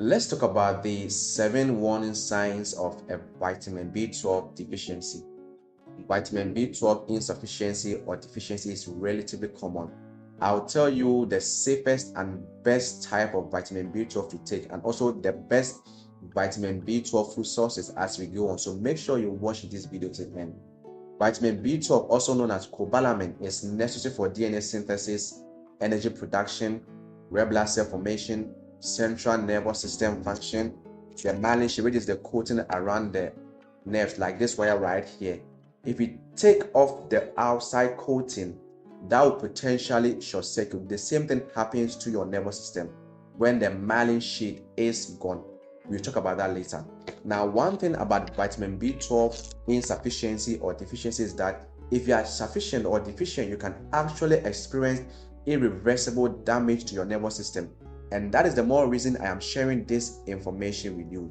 Let's talk about the 7 warning signs of a vitamin B12 deficiency. Vitamin B12 insufficiency or deficiency is relatively common. I'll tell you the safest and best type of vitamin B12 to take, and also the best vitamin B12 food sources as we go on. So make sure you watch this video to the end. Vitamin B12, also known as cobalamin, is necessary for DNA synthesis, energy production, red blood cell formation, central nervous system function, the myelin sheath, which is the coating around the nerves, like this wire right here. If you take off the outside coating, that will potentially short circuit. The same thing happens to your nervous system when the myelin sheath is gone. We'll talk about that later. Now, one thing about vitamin B12 insufficiency or deficiency is that if you are sufficient or deficient, you can actually experience irreversible damage to your nervous system. And that is the more reason I am sharing this information with you.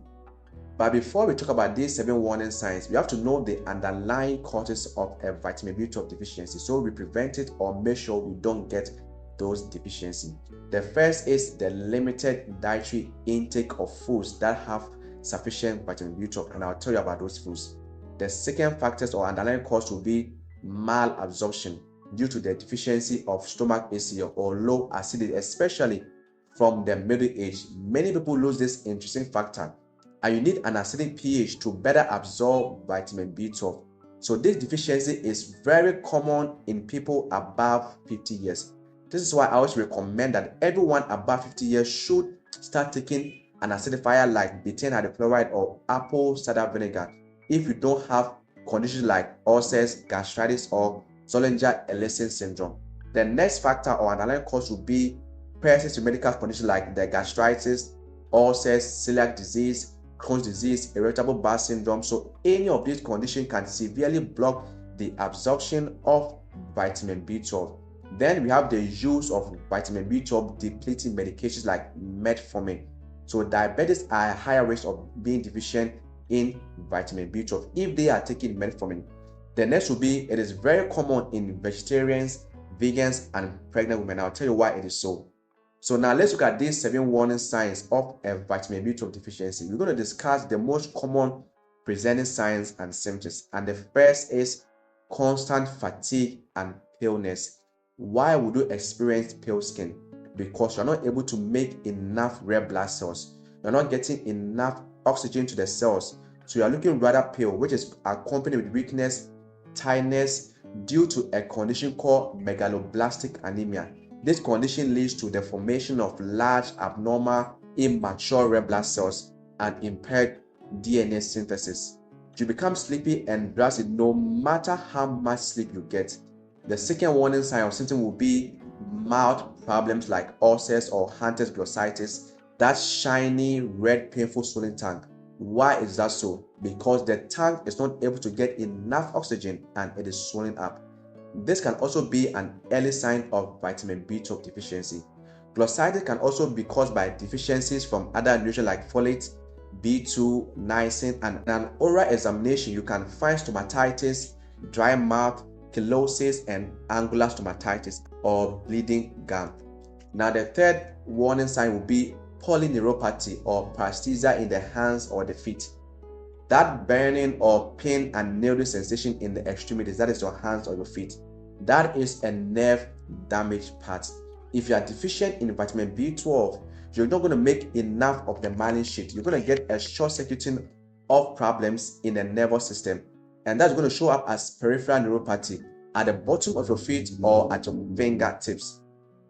But before we talk about these 7 warning signs, we have to know the underlying causes of a vitamin B12 deficiency so we prevent it or make sure we don't get those deficiencies. The first is the limited dietary intake of foods that have sufficient vitamin B12, and I'll tell you about those foods. The second factors or underlying cause will be malabsorption due to the deficiency of stomach acid or low acidity, especially from the middle age. Many people lose this interesting factor, and you need an acidic pH to better absorb vitamin B12. So this deficiency is very common in people above 50 years. This is why I always recommend that everyone above 50 years should start taking an acidifier like betaine hydrochloride or apple cider vinegar if you don't have conditions like ulcers, gastritis, or Zollinger-Ellison syndrome. The next factor or underlying cause will be persistent medical conditions like the gastritis, ulcers, celiac disease, Crohn's disease, irritable bowel syndrome. So any of these conditions can severely block the absorption of vitamin B12. Then we have the use of vitamin B12 depleting medications like metformin. So diabetics are at higher risk of being deficient in vitamin B12 if they are taking metformin. The next will be, it is very common in vegetarians, vegans, and pregnant women. I'll tell you why it is so. So now let's look at these 7 warning signs of a vitamin B12 deficiency. We're going to discuss the most common presenting signs and symptoms. And the first is constant fatigue and paleness. Why would you experience pale skin? Because you're not able to make enough red blood cells. You're not getting enough oxygen to the cells. So you're looking rather pale, which is accompanied with weakness, tiredness, due to a condition called megaloblastic anemia. This condition leads to the formation of large, abnormal, immature red blood cells and impaired DNA synthesis. You become sleepy and drowsy no matter how much sleep you get. The second warning sign or symptom will be mouth problems like ulcers or Hunter's glossitis, that shiny, red, painful swollen tongue. Why is that so? Because the tongue is not able to get enough oxygen and it is swelling up. This can also be an early sign of vitamin B12 deficiency. Glossitis can also be caused by deficiencies from other nutrients like folate, B2, niacin, and an oral examination you can find stomatitis, dry mouth, chelosis, and angular stomatitis or bleeding gum. Now the third warning sign will be polyneuropathy or paresthesia in the hands or the feet. That burning or pain and needle sensation in the extremities, that is your hands or your feet, that is a nerve damaged part. If you are deficient in vitamin B12, you're not going to make enough of the myelin sheath. You're going to get a short circuiting of problems in the nervous system, and that's going to show up as peripheral neuropathy at the bottom of your feet or at your fingertips.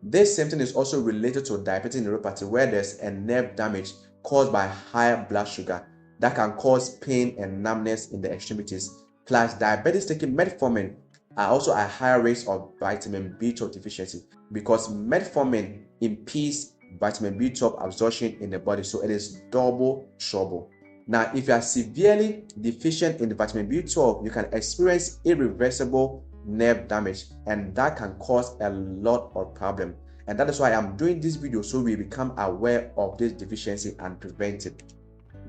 This symptom is also related to diabetic neuropathy, where there's a nerve damage caused by higher blood sugar that can cause pain and numbness in the extremities. Plus, diabetics taking metformin are also at higher rates of vitamin B12 deficiency because metformin impedes vitamin B12 absorption in the body, so it is double trouble. Now, if you are severely deficient in the vitamin B12, you can experience irreversible nerve damage, and that can cause a lot of problem. And that is why I'm doing this video, so we become aware of this deficiency and prevent it.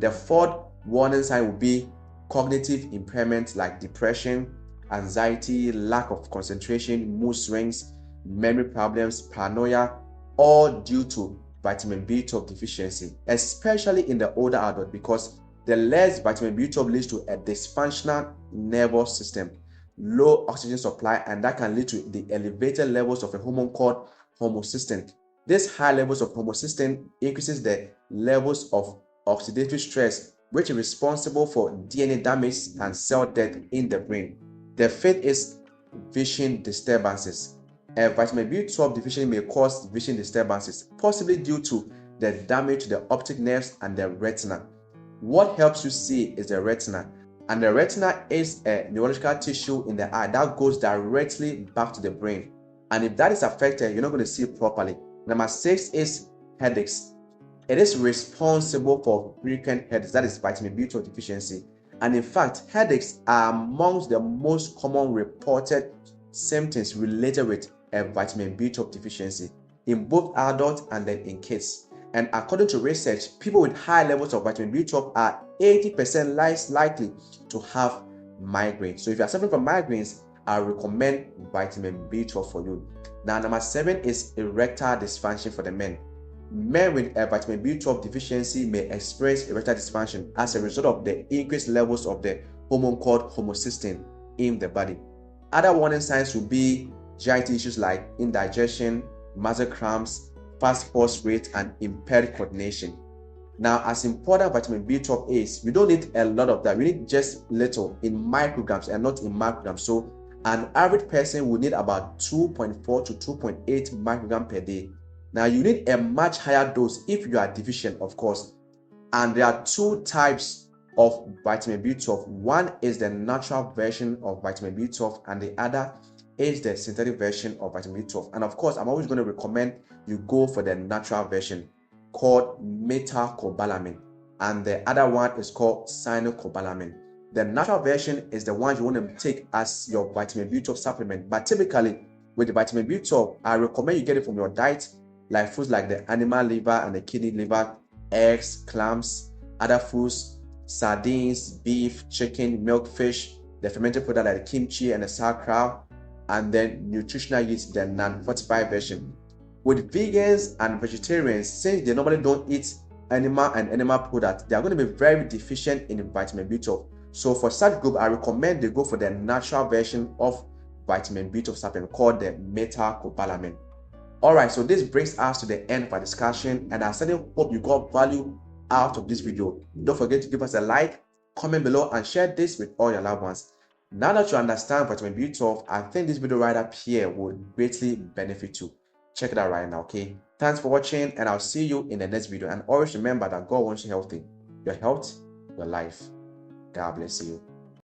The fourth warning sign will be cognitive impairment like depression, anxiety, lack of concentration, mood swings, memory problems, paranoia, all due to vitamin B12 deficiency, especially in the older adult, because the less vitamin B12 leads to a dysfunctional nervous system, low oxygen supply, and that can lead to the elevated levels of a hormone called homocysteine. These high levels of homocysteine increases the levels of oxidative stress, which is responsible for DNA damage and cell death in the brain. The fifth is vision disturbances. A vitamin B12 deficiency may cause vision disturbances, possibly due to the damage to the optic nerves and the retina. What helps you see is the retina, and the retina is a neurological tissue in the eye that goes directly back to the brain. And if that is affected, you're not going to see properly. Number 6 is headaches. It is responsible for frequent headaches, that is vitamin B12 deficiency. And in fact, headaches are amongst the most common reported symptoms related with a vitamin B12 deficiency in both adults and then in kids. And according to research, people with high levels of vitamin B12 are 80% less likely to have migraines. So if you are suffering from migraines, I recommend vitamin B12 for you. Now, number 7 is erectile dysfunction for the men. Men with a vitamin B12 deficiency may experience erectile dysfunction as a result of the increased levels of the hormone called homocysteine in the body. Other warning signs will be GI issues like indigestion, muscle cramps, fast pulse rate, and impaired coordination. Now, as important vitamin B12 is, we don't need a lot of that. We need just little in micrograms and not in macrograms. So an average person will need about 2.4 to 2.8 microgram per day. Now, you need a much higher dose if you are deficient, of course. And there are two types of vitamin B12. One is the natural version of vitamin B12, and the other is the synthetic version of vitamin B12. And of course, I'm always going to recommend you go for the natural version called cobalamin, and the other one is called cobalamin. The natural version is the one you want to take as your vitamin B12 supplement. But typically, with the vitamin B12, I recommend you get it from your diet, like foods like the animal liver and the kidney liver, eggs, clams, other foods, sardines, beef, chicken, milk, fish, the fermented product like the kimchi and the sauerkraut, and then nutritional yeast, the non-fortified version. With vegans and vegetarians, since they normally don't eat animal products, they are going to be very deficient in vitamin B12. So for such group, I recommend they go for the natural version of vitamin B12 supplement called the cobalamin. Alright, so this brings us to the end of our discussion, and I certainly hope you got value out of this video. Don't forget to give us a like, comment below, and share this with all your loved ones. Now that you understand vitamin B12, I think this video right up here will greatly benefit you. Check it out right now, okay? Thanks for watching, and I'll see you in the next video. And always remember that God wants you healthy. Your health, your life. God bless you.